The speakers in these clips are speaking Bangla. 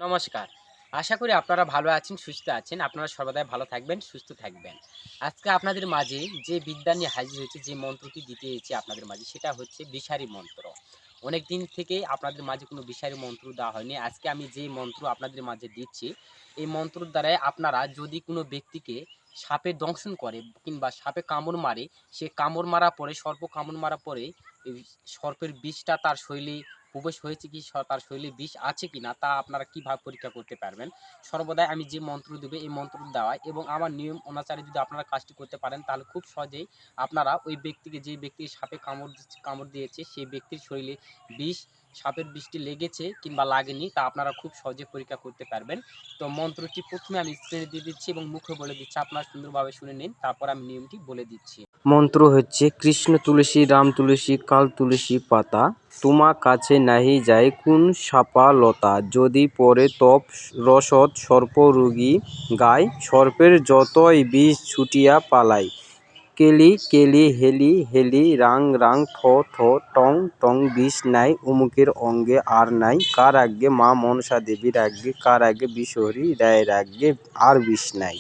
নমস্কার। আশা করি আপনারা ভালো আছেন, সুস্থ আছেন। আপনারা সর্বদাই ভালো থাকবেন, সুস্থ থাকবেন। আজকে আপনাদের মাঝে যে বিদ্যা নিয়ে হাজির হয়েছি, যে মন্ত্রটি দিতে এসেছি আপনাদের মাঝে সেটা হচ্ছে বিষারি মন্ত্র। অনেকদিন থেকেই আপনাদের মাঝে কোনো বিষারি মন্ত্র দেওয়া হয়নি। আজকে আমি যে মন্ত্র আপনাদের মাঝে দিচ্ছি, এই মন্ত্রর দ্বারাই আপনারা যদি কোনো ব্যক্তিকে সাপে দংশন করে কিংবা সাপে কামড় মারে, সে কামড় মারার পরে সর্প কামড় মারার পরে এই সর্পের বিষটা তার শরীরে প্রবেশ হয়েছে কি তার শরীরে বিষ আছে কিনা তা আপনারা কিভাবে পরীক্ষা করতে পারবেন। সর্বদাই আমি যে মন্ত্র দেবো এই মন্ত্র দেওয়া এবং আমার নিয়ম অনুসারে যদি আপনারা কাজটি করতে পারেন তাহলে খুব সহজেই আপনারা ওই ব্যক্তিকে, যে ব্যক্তি সাপে কামড় দিয়েছে সেই ব্যক্তির শরীরে বিষ, সাপের বিষটি লেগেছে কিংবা লাগেনি তা আপনারা খুব সহজে পরীক্ষা করতে পারবেন। তো মন্ত্রটি প্রথমে আমি স্ক্রিনে দিয়ে দিচ্ছি এবং মুখে বলে দিচ্ছি, আপনারা সুন্দরভাবে শুনে নিন, তারপর আমি নিয়মটি বলে দিচ্ছি। মন্ত্র হচ্ছে কৃষ্ণ তুলসী রাম তুলসী কাল তুলসী পাতা, তোমা কাছে নাহি যায় কোন সাপা লতা, যদি পরে তপ রসদ সর্প রোগী গায়, সর্পের যতই বিষ ছুটিয়া পালায়, কেলি কেলি হেলি হেলি রাং রাং ঠ ঠ টং টং বিষ নাই অমুকের অঙ্গে আর নাই, কার আগে মা মনসা দেবীর আগে, কার আগে বিশহরি রায়ের আগে আর বিষ নাই।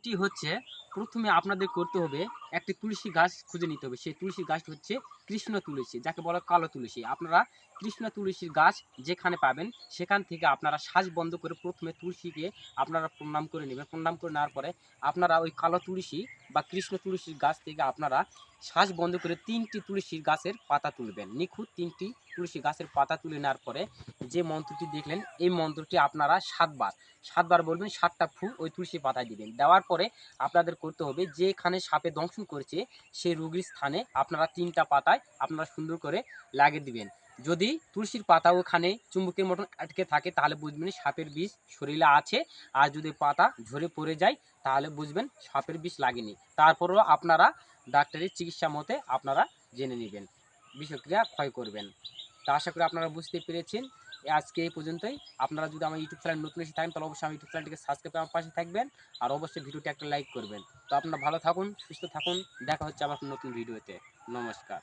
টি হচ্ছে প্রথমে আপনাদের করতে হবে একটি তুলসী গাছ খুঁজে নিতে হবে। সেই তুলসী গাছটি হচ্ছে কৃষ্ণ তুলসী, যাকে বলা কালো তুলসী। আপনারা কৃষ্ণ তুলসীর গাছ যেখানে পাবেন সেখান থেকে আপনারা শ্বাস বন্ধ করে প্রথমে তুলসীকে আপনারা প্রণাম করে নেবেন। প্রণাম করে নেওয়ার পরে আপনারা ওই কালো তুলসী বা কৃষ্ণ তুলসীর গাছ থেকে আপনারা শ্বাস বন্ধ করে ৩টি তুলসীর গাছের পাতা তুলবেন। নিখুঁত ৩টি তুলসী গাছের পাতা তুলে নেওয়ার পরে যে মন্ত্রটি দেখলেন এই মন্ত্রটি আপনারা ৭ বার বলবেন, ৭টা ফু ওই তুলসী পাতায় দিবেন। দেওয়ার পরে আপনাদের করতে হবে যেখানে সাপে দংশন করেছে সেই রোগীর স্থানে আপনারা ৩টা পাতায় আপনারা সুন্দর করে লাগিয়ে দিবেন। যদি তুলসীর পাতা ওখানে চুম্বকের মতন আটকে থাকে তাহলে বুঝবেন সাপের বিষ শরীরে আছে, আর যদি পাতা ঝরে পড়ে যায় তাহলে বুঝবেন সাপের বিষ লাগেনি। তারপরেও আপনারা ডাক্তারের চিকিৎসা মতে আপনারা জেনে নেবেন, বিষক্রিয়া ক্ষয় করবেন। তা আশা করি আপনারা বুঝতে পেরেছেন। আজকে এই পর্যন্তই। আপনারা যদি আমার ইউটিউব চ্যানেল নতুন এসে থাকেন তাহলে অবশ্যই আমার ইউটিউব চ্যানেলটিকে সাবস্ক্রাইব করে আমার পাশে থাকবেন, আর অবশ্যই ভিডিওটি একটা লাইক করবেন। তো আপনারা ভালো থাকুন, সুস্থ থাকুন, দেখা হচ্ছে আবার নতুন ভিডিওতে। নমস্কার।